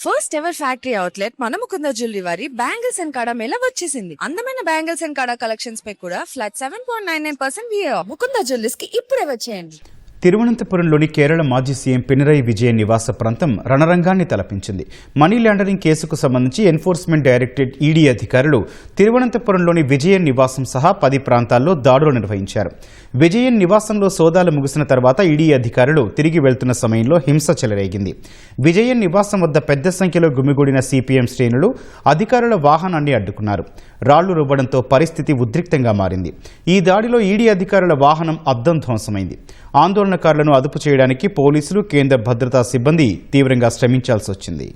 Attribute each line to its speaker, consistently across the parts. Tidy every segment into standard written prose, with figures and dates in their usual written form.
Speaker 1: First ever factory outlet మన Mukunda jewellery వారి bangles and కడా మేళ వచ్చేసింది. అందమైన బ్యాంగిల్స్ అండ్ కడా కలెక్షన్స్ పై కూడా ఫ్లాట్ 7.99% VA. ముకుంద జ్యువెలర్స్ కి ఇప్పుడే వచ్చేయండి.
Speaker 2: తిరువనంతపురంలోని కేరళ మాజీ సీఎం పినరయి విజయన్ నివాస ప్రాంతం రణరంగాన్ని తలపించింది. మనీ లాండరింగ్ కేసుకు సంబంధించి ఎన్ఫోర్స్మెంట్ డైరెక్టరేట్ ఈడీ అధికారులు తిరువనంతపురంలోని విజయన్ నివాసం సహా 10 ప్రాంతాల్లో దాడులు నిర్వహించారు. విజయన్ నివాసంలో సోదాలు ముగిసిన తర్వాత ఈడీ అధికారులు తిరిగి వెళ్తున్న సమయంలో హింస చెలరేగింది. విజయన్ నివాసం వద్ద పెద్ద సంఖ్యలో గుమిగూడిన సిపిఎం శ్రేణులు అధికారుల వాహనాన్ని అడ్డుకున్నారు. రాళ్లు రువ్వడంతో పరిస్థితి ఉద్రిక్తంగా మారింది. ఈ దాడిలో ఈడీ అధికారుల వాహనం అద్దం ధ్వంసమైంది. ఆందోళనకారులను అదుపు చేయడానికి పోలీసులు, కేంద్ర భద్రతా సిబ్బంది తీవ్రంగా శ్రమించాల్సి వచ్చింది.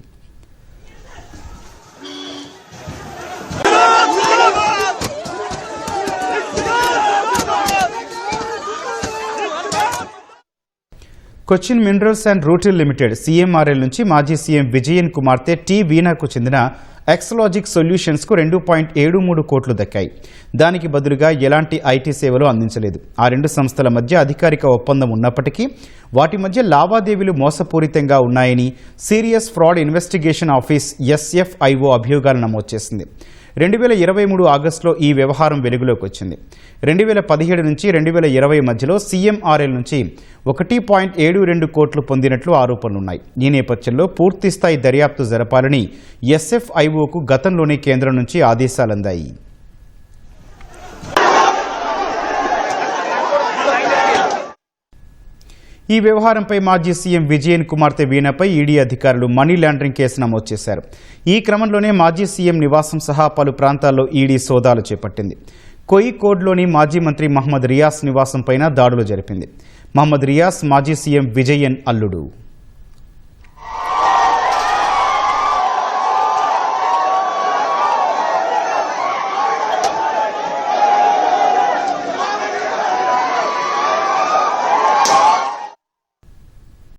Speaker 2: Cochin minerals and rutile limited CMRL నుంచి మాజీ సీఎం విజయన్ కుమార్తె టి వీణాకు చెందిన ఎక్సలాజిక్ సొల్యూషన్స్కు 2.73 కోట్లు దక్కాయి. దానికి బదులుగా ఎలాంటి ఐటీ సేవలు అందించలేదు. ఆ రెండు సంస్థల మధ్య అధికారిక ఒప్పందం ఉన్నప్పటికీ వాటి మధ్య లావాదేవీలు మోసపూరితంగా ఉన్నాయని serious fraud investigation office SFIO అభియోగాలు నమోదు చేసింది. 2023 ఆగస్టులో ఈ వ్యవహారం వెలుగులోకి వచ్చింది. 2017 నుంచి 2020 మధ్యలో CMRL నుంచి 1.72 కోట్లు పొందినట్లు ఆరోపణలున్నాయి. ఈ నేపథ్యంలో పూర్తిస్థాయి దర్యాప్తు జరపాలని SFIOకు గతంలోనే కేంద్రం నుంచి ఆదేశాలందాయి. ఈ వ్యవహారంపై మాజీ సీఎం విజయన్ కుమార్తె వీణపై ఈడీ అధికారులు మనీ లాండరింగ్ కేసు నమోదు చేశారు. ఈ క్రమంలోనే మాజీ సీఎం నివాసం సహా పలు ప్రాంతాల్లో ఈడీ సోదాలు చేపట్టింది. కోయికోడ్లోని మాజీ మంత్రి మహమ్మద్ రియాస్ నివాసంపైన దాడులు జరిపింది. మహమ్మద్ రియాస్ మాజీ సీఎం విజయన్ అల్లుడు.